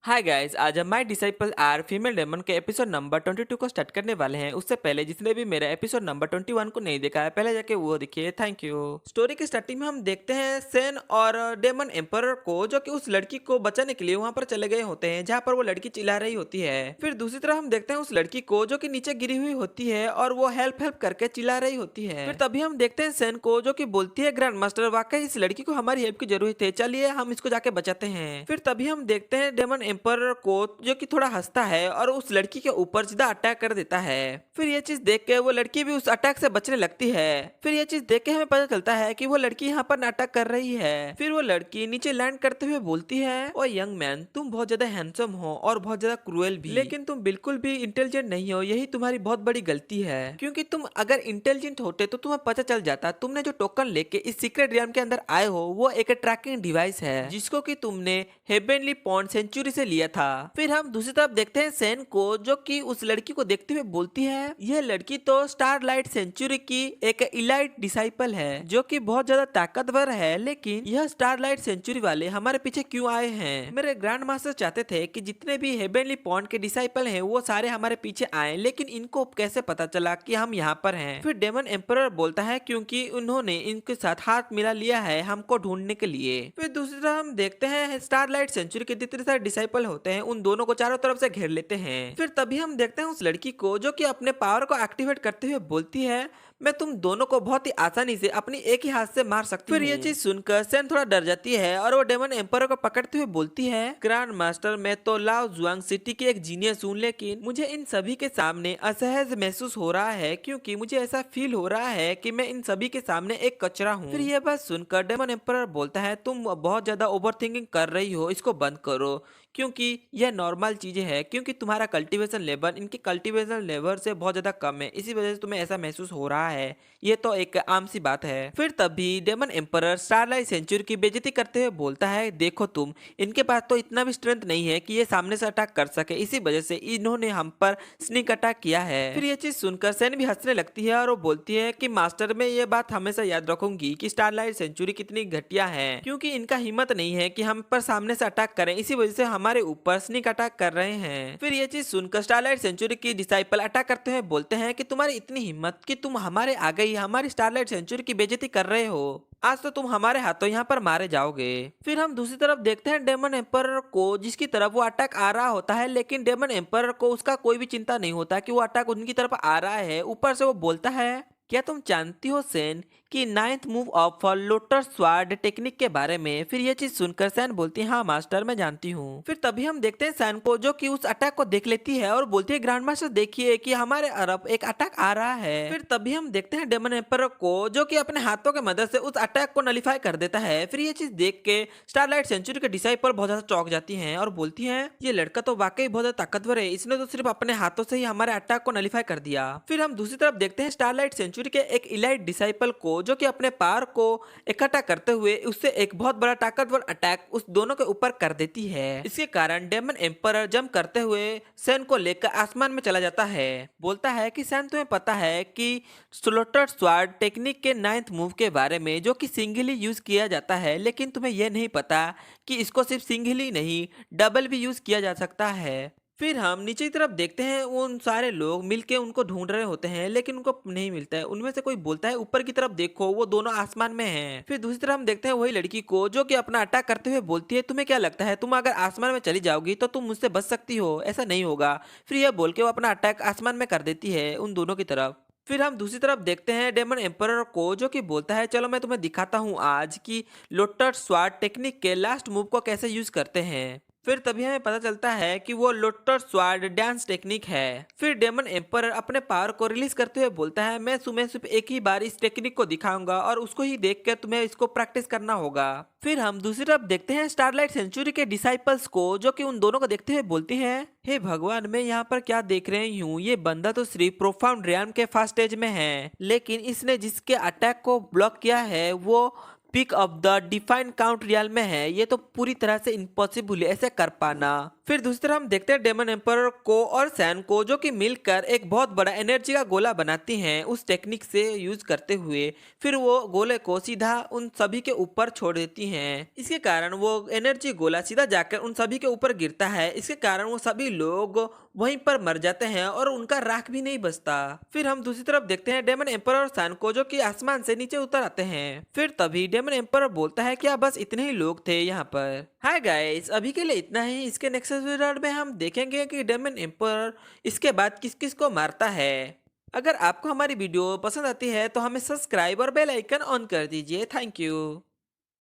हाय guys, आज हम my disciple are female demon के एपिसोड नंबर 22 को स्टार्ट करने वाले हैं। उससे पहले जिसने भी मेरा एपिसोड नंबर 21 को नहीं देखा है, पहले जाके वो देखिए। Thank you. स्टोरी की स्टार्टिंग में हम देखते हैं सेन और डेमन एम्पर को, जो कि उस लड़की को बचाने के लिए वहां पर चले गए होते हैं जहां पर वो लड़की चिल्ला रही होती है। फिर दूसरी तरफ हम देखते हैं उस लड़की को जो कि नीचे गिरी हुई होती है और वो हेल्प हेल्प करके चिल्ला रही होती है। फिर तभी हम देखते हैं सेन को, जो कि बोलती है ग्रैंड मास्टर, वाकई इस लड़की को हमारी हेल्प की जरूरत है, चलिए हम इसको जाके बचाते हैं। फिर तभी हम देखते हैं डेमन एम्पर को, जो कि थोड़ा हंसता है और उस लड़की के ऊपर सीधा अटैक कर देता है। फिर ये चीज देख के वो लड़की भी उस अटैक से बचने लगती है। फिर ये चीज देख के हमें पता चलता है कि वो लड़की यहाँ पर नाटक कर रही है। फिर वो लड़की नीचे लैंड करते हुए बोलती है, ओ यंग मैन, तुम बहुत ज्यादा हैंडसम हो और बहुत ज्यादा क्रूएल भी, लेकिन तुम बिल्कुल भी इंटेलिजेंट नहीं हो। यही तुम्हारी बहुत बड़ी गलती है, क्योंकि तुम अगर इंटेलिजेंट होते तो तुम्हें पता चल जाता। तुमने जो टोकन लेके इस सीक्रेट रियम के अंदर आए हो वो एक ट्रैकिंग डिवाइस है, जिसको कि तुमने हेवेनली पॉन्ड सेंचुरी से लिया था। फिर हम दूसरी तरफ देखते हैं सेन को, जो कि उस लड़की को देखते हुए बोलती है, यह लड़की तो स्टारलाइट सेंचुरी की एक इलाइट डिसाइपल है, जो कि बहुत ज्यादा ताकतवर है, लेकिन यह स्टारलाइट सेंचुरी वाले हमारे पीछे क्यों आए हैं? मेरे ग्रैंड मास्टर चाहते थे कि जितने भी हेवेनली पॉन्ड के डिसाइपल हैं वो सारे हमारे पीछे आए, लेकिन इनको कैसे पता चला कि हम यहाँ पर हैं? फिर डेमन एम्परर बोलता है, क्योंकि उन्होंने इनके साथ हाथ मिला लिया है हमको ढूंढने के लिए। फिर दूसरी तरफ हम देखते हैं स्टारलाइट सेंचुरी के जितने सारे डिसाइपल होते हैं उन दोनों को चारों तरफ से घेर लेते हैं। फिर तभी हम देखते हैं उस लड़की को, जो कि अपने पावर को एक्टिवेट करते हुए बोलती है, मैं तुम दोनों को बहुत ही आसानी से अपनी एक ही हाथ से मार सकती हूँ। फिर ये चीज सुनकर सेन थोड़ा डर जाती है और वो डेमन एम्पर को पकड़ते हुए बोलती है, ग्रैंड मास्टर, मैं तो लाओ जुआंग सिटी की एक जीनियस हूँ, लेकिन मुझे इन सभी के सामने असहज महसूस हो रहा है, क्योंकि मुझे ऐसा फील हो रहा है कि मैं इन सभी के सामने एक कचरा हूँ। फिर ये बात सुनकर डेमन एम्पर बोलता है, तुम बहुत ज्यादा ओवर थिंकिंग कर रही हो, इसको बंद करो, क्योंकि यह नॉर्मल चीजें हैं, क्योंकि तुम्हारा कल्टीवेशन लेवल इनके कल्टीवेशन लेवल से बहुत ज्यादा कम है, इसी वजह से तुम्हें ऐसा महसूस हो रहा है। ये तो एक आम सी बात है। फिर तभी डेमन एम्परर स्टारलाइट सेंचुरी की बेइज्जती करते हुए बोलता है, देखो तुम, इनके पास तो इतना भी स्ट्रेंथ नहीं है कि ये सामने से अटैक कर सके, इसी वजह से इन्होंने हम पर स्नीक अटैक किया है। फिर ये चीज सुनकर सैन भी हंसने लगती है और वो बोलती है कि मास्टर, मैं ये बात हमेशा याद रखूंगी कि स्टारलाइट सेंचुरी कितनी घटिया है, क्योंकि इनका हिम्मत नहीं है कि हम पर सामने से अटैक करें, इसी वजह से हमारे ऊपर स्नीक अटैक कर रहे हैं। फिर ये चीज सुनकर स्टारलाइट सेंचुरी की डिसाइपल अटैक करते हुए बोलते हैं कि तुम्हारी इतनी हिम्मत कि तुम हमारे आ गई हमारी स्टारलाइट सेंचुरी की बेइज्जती कर रहे हो, आज तो तुम हमारे हाथों यहाँ पर मारे जाओगे। फिर हम दूसरी तरफ देखते हैं डेमन एम्पर को, जिसकी तरफ वो अटैक आ रहा होता है, लेकिन डेमन एम्पर को उसका कोई भी चिंता नहीं होता कि वो अटैक उनकी तरफ आ रहा है। ऊपर से वो बोलता है, क्या तुम जानती हो सेन कि ninth move of lotus sword technique के बारे में? फिर ये चीज सुनकर सैन बोलती है, हाँ मास्टर, मैं जानती हूँ। फिर तभी हम देखते हैं सैन को, जो कि उस अटैक को देख लेती है और बोलती है, ग्रैंड मास्टर देखिए कि हमारे अरब एक अटैक आ रहा है। फिर तभी हम देखते हैं डेमन एम्पर को, जो कि अपने हाथों की मदद से उस अटैक को नलीफाई कर देता है। फिर ये चीज देख के स्टारलाइट सेंचुरी के डिसाइपल बहुत ज्यादा चौंक जाती हैं और बोलती हैं, ये लड़का तो वाकई बहुत ज्यादा ताकतवर है, इसने तो सिर्फ अपने हाथों से ही हमारे अटैक को नलीफाई कर दिया। फिर हम दूसरी तरफ देखते हैं स्टारलाइट सेंचुरी के एक इलाइट डिसाइपल को, जो कि अपने पावर को इकट्ठा करते हुए उससे एक बहुत बड़ा ताकतवर अटैक उस दोनों के ऊपर कर देती है। इसके कारण डेमन एम्पर जंप करते हुए सैन को लेकर आसमान में चला जाता है। बोलता है कि सैन, तुम्हें पता है कि स्लोटर स्वार्ड टेक्निक के 9th मूव के बारे में, जो कि सिंगली यूज किया जाता है, लेकिन तुम्हें यह नहीं पता कि इसको सिर्फ सिंगली नहीं डबल भी यूज किया जा सकता है। फिर हम नीचे की तरफ देखते हैं, उन सारे लोग मिलके उनको ढूंढ रहे होते हैं, लेकिन उनको नहीं मिलता है। उनमें से कोई बोलता है, ऊपर की तरफ देखो, वो दोनों आसमान में हैं। फिर दूसरी तरफ हम देखते हैं वही लड़की को, जो कि अपना अटैक करते हुए बोलती है, तुम्हें क्या लगता है तुम अगर आसमान में चली जाओगी तो तुम मुझसे बच सकती हो? ऐसा नहीं होगा। फिर यह बोल के वो अपना अटैक आसमान में कर देती है उन दोनों की तरफ। फिर हम दूसरी तरफ देखते हैं डेमन एम्परर को, जो कि बोलता है, चलो मैं तुम्हें दिखाता हूँ आज कि लोटस स्वार्ड टेक्निक के लास्ट मूव को कैसे यूज करते हैं। फिर तभी हमें पता चलता है कि वो लोटस स्वार्ड डांस टेक्निक है। फिर डेमन एम्पर अपने पावर को रिलीज करते हुए बोलता है, मैं तुम्हें सिर्फ एक ही बार इस टेक्निक को दिखाऊंगा और उसको ही देख कर तुम्हें इसको प्रैक्टिस करना होगा। फिर हम दूसरी तरफ देखते हैं स्टारलाइट सेंचुरी के डिसाइपल्स को, जो कि उन दोनों को देखते हुए बोलती हैं, हे भगवान, मैं यहाँ पर क्या देख रही हूँ? ये बंदा तो सिर्फ प्रोफाउंड रियम के फर्स्ट स्टेज में है, लेकिन इसने जिसके अटैक को ब्लॉक किया है वो peak of the defined count real में है, ये तो पूरी तरह से इम्पॉसिबल है ऐसे कर पाना। फिर दूसरी तरफ हम देखते हैं डेमन एम्पर को और सैन को, जो कि मिलकर एक बहुत बड़ा एनर्जी का गोला बनाती हैं उस टेक्निक से यूज करते हुए। फिर वो गोले को सीधा उन सभी के ऊपर छोड़ देती हैं। इसके कारण वो एनर्जी गोला सीधा जाकर उन सभी के ऊपर गिरता है। इसके कारण वो सभी लोग वहीं पर मर जाते हैं और उनका राख भी नहीं बचता। फिर हम दूसरी तरफ देखते हैं डेमन एम्पर और सैन को, जो कि आसमान से नीचे उतर आते हैं। फिर तभी डेमन एम्पर बोलता है कि बस इतने ही लोग थे यहाँ पर। हाय गाइस, अभी के लिए इतना ही। इसके नेक्स्ट एपिसोड में हम देखेंगे कि डेमन एम्पर इसके बाद किस किस को मारता है। अगर आपको हमारी वीडियो पसंद आती है तो हमें सब्सक्राइब और बेल आइकन ऑन कर दीजिए। Thank you.